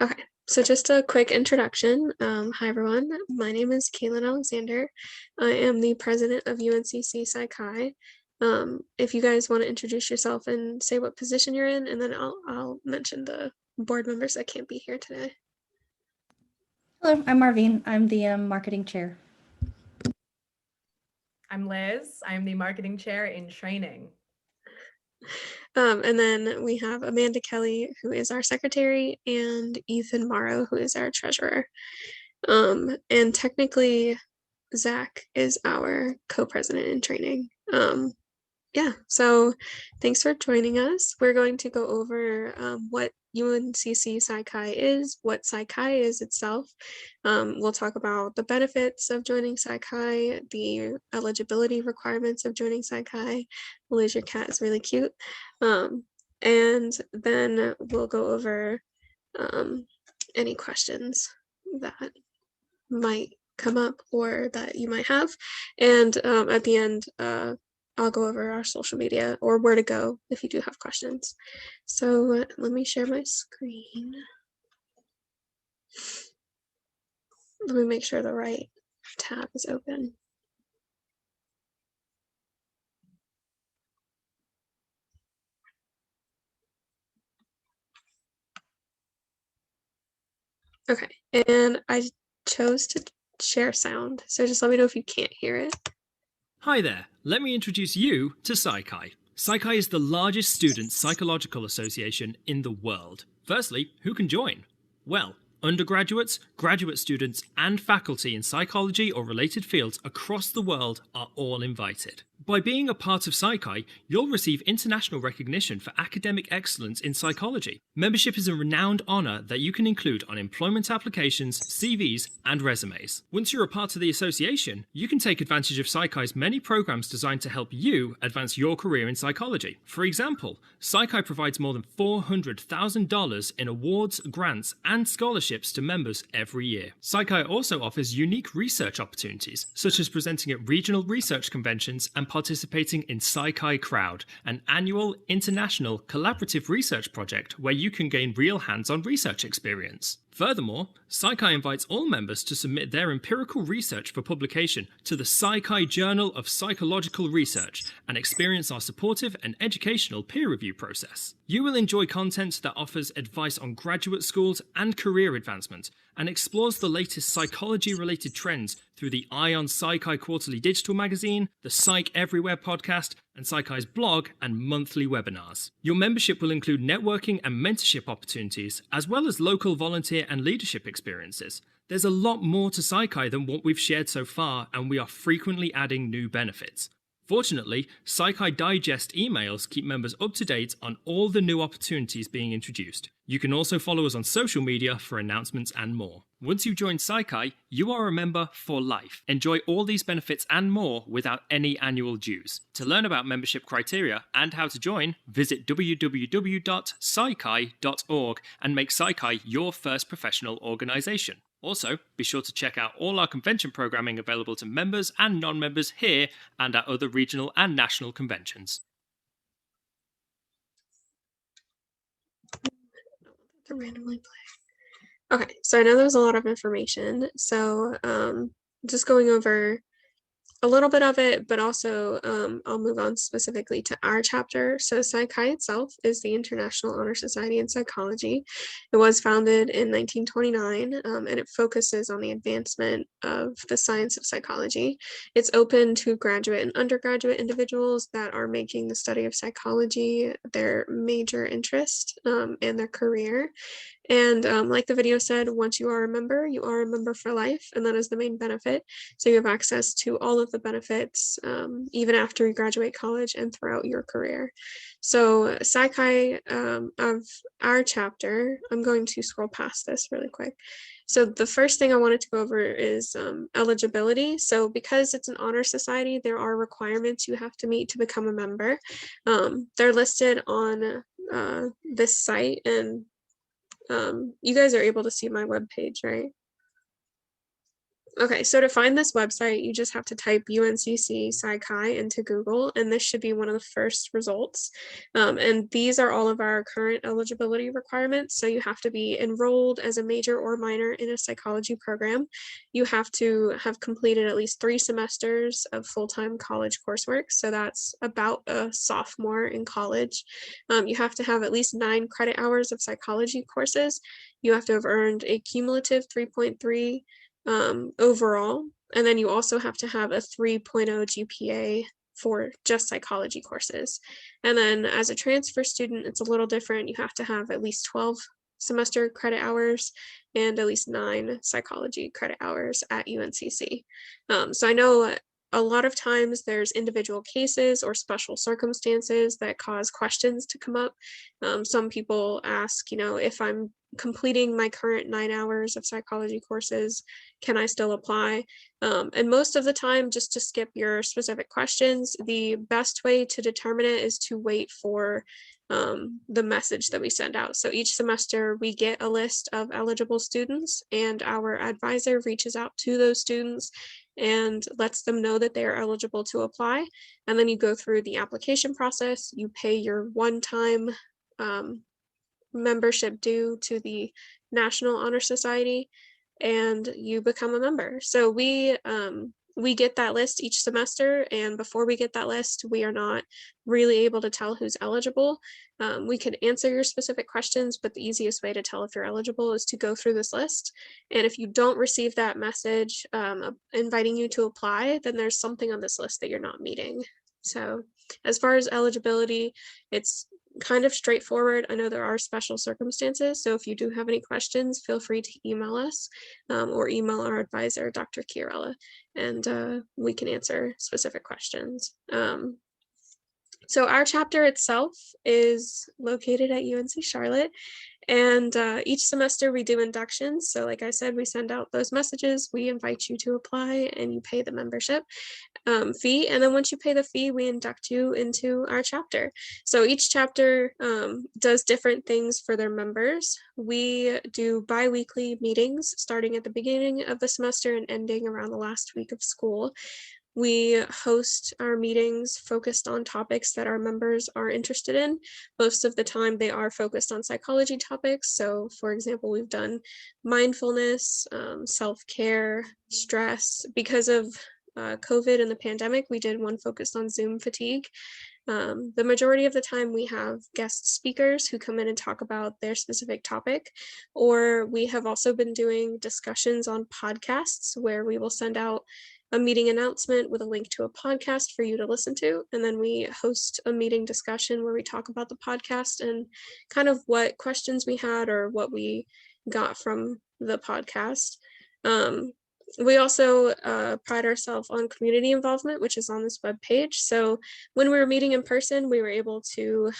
Okay, so just a quick introduction. Hi everyone, my name is Kaylin Alexander. I am the president of UNCC Psi Chi. If you guys want to introduce yourself and say what position you're in, and then I'll mention the board members that can't be here today. Hello, I'm Marvine. I'm the marketing chair. I'm Liz. I'm the marketing chair in training. And then we have Amanda Kelly, who is our secretary, and Ethan Morrow, who is our treasurer. And technically, Zach is our co-president in training. Yeah, so thanks for joining us. We're going to go over what UNCC Psi Chi is, what Psi Chi is itself. We'll talk about the benefits of joining Psi Chi, the eligibility requirements of joining Psi Chi. Liz, your cat is really cute. And then we'll go over any questions that might come up or that you might have. And at the end, I'll go over our social media or where to go if you do have questions. So let me share my screen. Let me make sure the right tab is open. Okay, and I chose to share sound, so just let me know if you can't hear it. Hi there, let me introduce you to Psi Chi. Psi Chi is the largest student psychological association in the world. Firstly, who can join? Well, undergraduates, graduate students, and faculty in psychology or related fields across the world are all invited. By being a part of Psi Chi, you'll receive international recognition for academic excellence in psychology. Membership is a renowned honour that you can include on employment applications, CVs, and resumes. Once you're a part of the association, you can take advantage of Psi Chi's many programs designed to help you advance your career in psychology. For example, Psi Chi provides more than $400,000 in awards, grants, and scholarships to members every year. Psi Chi also offers unique research opportunities, such as presenting at regional research conventions and participating in Psi Chi Crowd, an annual international collaborative research project where you can gain real hands-on research experience. Furthermore, Psi Chi invites all members to submit their empirical research for publication to the Psi Chi Journal of Psychological Research and experience our supportive and educational peer review process. You will enjoy content that offers advice on graduate schools and career advancement and explores the latest psychology-related trends through the Eye on Psi Chi Quarterly Digital Magazine, the Psych Everywhere podcast, and Psi Chi's blog and monthly webinars. Your membership will include networking and mentorship opportunities, as well as local volunteer and leadership experiences. There's a lot more to Psi Chi than what we've shared so far, and we are frequently adding new benefits. Fortunately, Psi Chi Digest emails keep members up to date on all the new opportunities being introduced. You can also follow us on social media for announcements and more. Once you join Psi Chi, you are a member for life. Enjoy all these benefits and more without any annual dues. To learn about membership criteria and how to join, visit www.psichi.org and make Psi Chi your first professional organization. Also, be sure to check out all our convention programming available to members and non-members here and at other regional and national conventions. To randomly play. Okay, so I know there's a lot of information, so just going over a little bit of it, but also I'll move on specifically to our chapter. So Psi Chi itself is the International Honor Society in Psychology. It was founded in 1929, and it focuses on the advancement of the science of psychology. It's open to graduate and undergraduate individuals that are making the study of psychology their major interest and their career. And like the video said, once you are a member for life, and that is the main benefit. So you have access to all of the benefits even after you graduate college and throughout your career. So Psi Chi of our chapter, I'm going to scroll past this really quick. So the first thing I wanted to go over is eligibility. So because it's an honor society, there are requirements you have to meet to become a member. They're listed on this site, and you guys are able to see my webpage, right? Okay, so to find this website, you just have to type UNCC Psi Chi into Google, and this should be one of the first results. And these are all of our current eligibility requirements. So you have to be enrolled as a major or minor in a psychology program. You have to have completed at least 3 semesters of full-time college coursework. So that's about a sophomore in college. You have to have at least 9 credit hours of psychology courses. You have to have earned a cumulative 3.3 overall. And then you also have to have a 3.0 GPA for just psychology courses. And then as a transfer student, it's a little different. You have to have at least 12 semester credit hours and at least 9 psychology credit hours at UNCC. So I know a lot of times there's individual cases or special circumstances that cause questions to come up. Some people ask, if I'm completing my current 9 hours of psychology courses, can I still apply? And most of the time, just to skip your specific questions, the best way to determine it is to wait for the message that we send out. So each semester we get a list of eligible students, and our advisor reaches out to those students and lets them know that they are eligible to apply. And then you go through the application process, you pay your one-time membership due to the National Honor Society, and you become a member. So we get that list each semester, and before we get that list, we are not really able to tell who's eligible. We could answer your specific questions, but the easiest way to tell if you're eligible is to go through this list. And if you don't receive that message inviting you to apply, then there's something on this list that you're not meeting. So as far as eligibility, it's kind of straightforward. I know there are special circumstances, so if you do have any questions, feel free to email us or email our advisor, Dr. Chiarella, and we can answer specific questions. So our chapter itself is located at UNC Charlotte, and each semester we do inductions. So like I said, we send out those messages, we invite you to apply, and you pay the membership fee. And then once you pay the fee, we induct you into our chapter. So each chapter does different things for their members. We do bi-weekly meetings starting at the beginning of the semester and ending around the last week of school. We host our meetings focused on topics that our members are interested in. Most of the time they are focused on psychology topics. So for example, we've done mindfulness, self-care, stress. Because of COVID and the pandemic, we did one focused on Zoom fatigue. The majority of the time we have guest speakers who come in and talk about their specific topic, or we have also been doing discussions on podcasts where we will send out a meeting announcement with a link to a podcast for you to listen to. And then we host a meeting discussion where we talk about the podcast and kind of what questions we had or what we got from the podcast. We also pride ourselves on community involvement, which is on this webpage. So when we were meeting in person, we were able to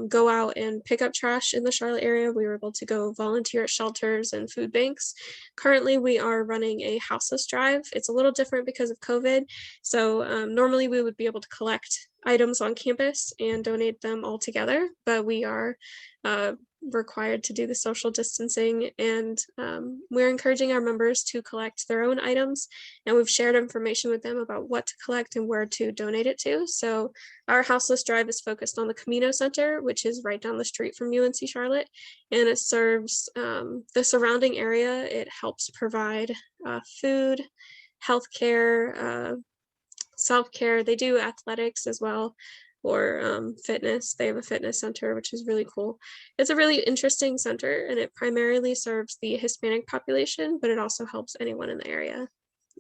go out and pick up trash in the Charlotte area. We were able to go volunteer at shelters and food banks. Currently, we are running a houseless drive. It's a little different because of COVID. So normally we would be able to collect items on campus and donate them all together, but we are required to do the social distancing, and we're encouraging our members to collect their own items, and we've shared information with them about what to collect and where to donate it to. So our houseless drive is focused on the Camino Center, which is right down the street from UNC Charlotte, and it serves the surrounding area. It helps provide food, healthcare, self-care. They do athletics as well, or fitness. They have a fitness center, which is really cool. It's a really interesting center, and it primarily serves the Hispanic population, but it also helps anyone in the area.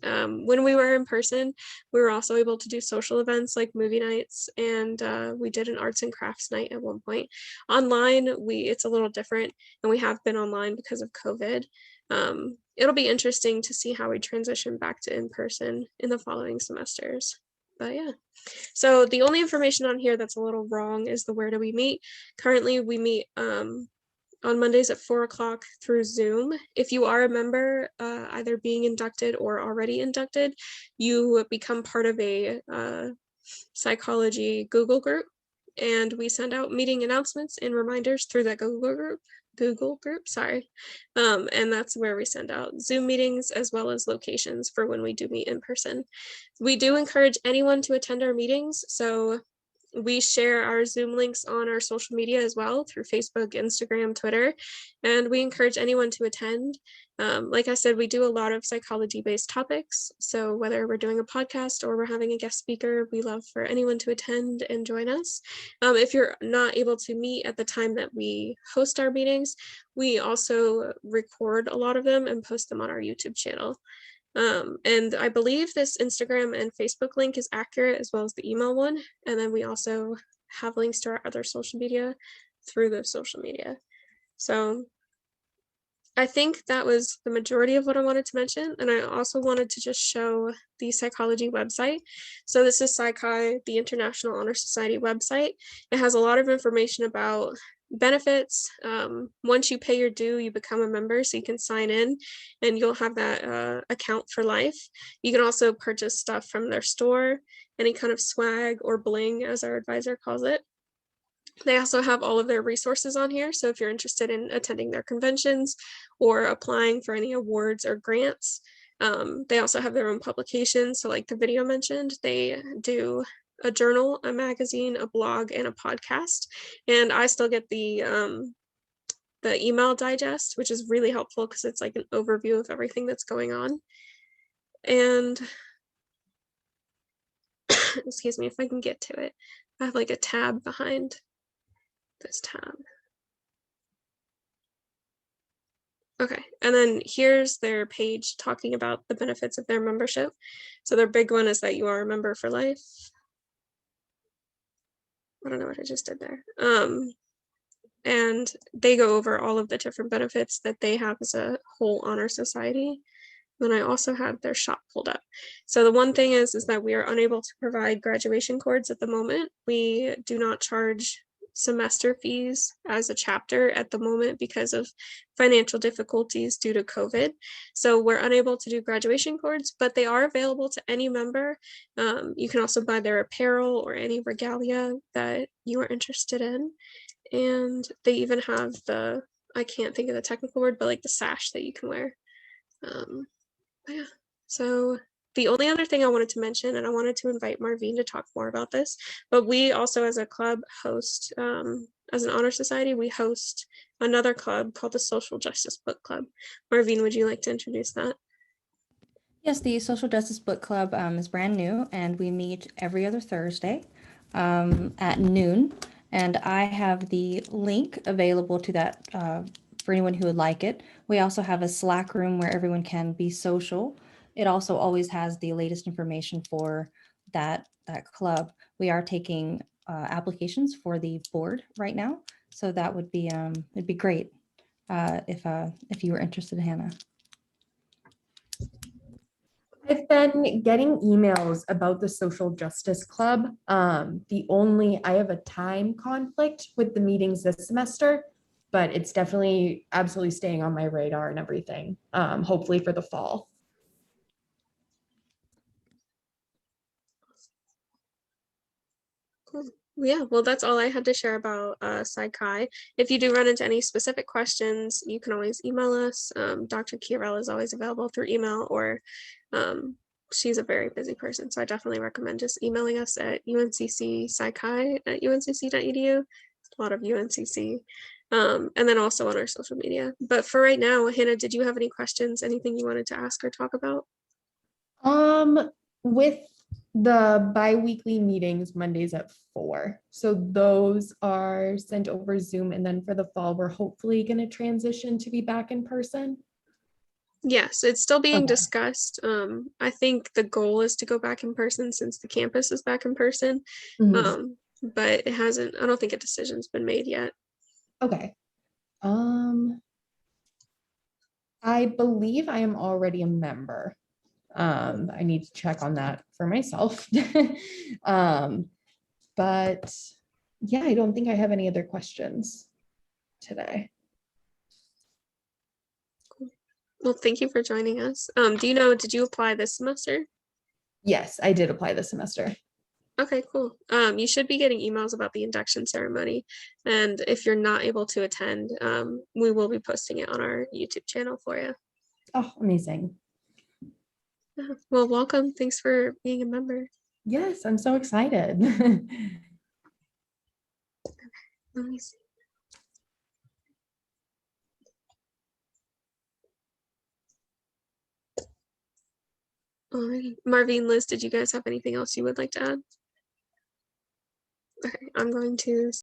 When we were in person, we were also able to do social events like movie nights, and we did an arts and crafts night at one point. Online, it's a little different, and we have been online because of COVID. It'll be interesting to see how we transition back to in-person in the following semesters. But yeah, so the only information on here that's a little wrong is the where do we meet. Currently, we meet on Mondays at 4 o'clock through Zoom. If you are a member, either being inducted or already inducted, you become part of a psychology Google group. and we send out meeting announcements and reminders through that Google group, sorry. And that's where we send out Zoom meetings as well as locations for when we do meet in person. We do encourage anyone to attend our meetings. So we share our Zoom links on our social media as well through Facebook, Instagram, Twitter, and we encourage anyone to attend. Like I said, we do a lot of psychology-based topics. So whether we're doing a podcast or we're having a guest speaker, we love for anyone to attend and join us. If you're not able to meet at the time that we host our meetings, we also record a lot of them and post them on our YouTube channel. And I believe this Instagram and Facebook link is accurate as well as the email one. And then we also have links to our other social media through those social media. So I think that was the majority of what I wanted to mention. And I also wanted to just show the psychology website. So this is Psi Chi, the International Honor Society website. It has a lot of information about benefits. Once you pay your due, you become a member, so you can sign in and you'll have that account for life. You can also purchase stuff from their store, any kind of swag or bling, as our advisor calls it. They also have all of their resources on here. So if you're interested in attending their conventions or applying for any awards or grants, they also have their own publications. So like the video mentioned, they do a journal, a magazine, a blog, and a podcast. And I still get the email digest, which is really helpful because it's like an overview of everything that's going on. And excuse me, if I can get to it, I have like a tab behind this tab. Okay, and then here's their page talking about the benefits of their membership. So their big one is that you are a member for life. I don't know what I just did there. And they go over all of the different benefits that they have as a whole honor society. Then I also have their shop pulled up. So the one thing is that we are unable to provide graduation cords at the moment. We do not charge semester fees as a chapter at the moment because of financial difficulties due to COVID. So we're unable to do graduation cords, but they are available to any member. You can also buy their apparel or any regalia that you are interested in. And they even have the, I can't think of the technical word, but like the sash that you can wear. Yeah, so the only other thing I wanted to mention, and I wanted to invite Marvin to talk more about this, but we also as a club host, as an honor society, we host another club called the Social Justice Book Club. Marvin, would you like to introduce that? Yes, the Social Justice Book Club is brand new, and we meet every other Thursday at noon. And I have the link available to that for anyone who would like it. We also have a Slack room where everyone can be social. It also always has the latest information for that club. We are taking applications for the board right now, so that would be it'd be great if you were interested, Hannah. I've been getting emails about the Social Justice Club. I have a time conflict with the meetings this semester, but it's definitely absolutely staying on my radar and everything, hopefully for the fall. Cool. Yeah, well, that's all I had to share about Psi Chi. If you do run into any specific questions, you can always email us. Dr. Chiarella is always available through email, or she's a very busy person, so I definitely recommend just emailing us at UNCC Psi Chi at uncc.edu. A lot of UNCC. And then also on our social media. But for right now, Hannah, did you have any questions, anything you wanted to ask or talk about? With the bi-weekly meetings, Mondays at 4. So those are sent over Zoom. And then for the fall, we're hopefully going to transition to be back in person. Yes, it's still being Okay. discussed. I think the goal is to go back in person since the campus is back in person. Mhm. But it hasn't, I don't think a decision's been made yet. Okay. I believe I am already a member. I need to check on that for myself. But yeah, I don't think I have any other questions today. Well, thank you for joining us. Did you apply this semester? Yes, I did apply this semester. Okay, cool. You should be getting emails about the induction ceremony. And if you're not able to attend, we will be posting it on our YouTube channel for you. Oh, amazing. Yeah. Well, welcome. Thanks for being a member. Yes, I'm so excited. Let me see. Alrighty. Marvin, Liz, did you guys have anything else you would like to add? Okay, I'm going to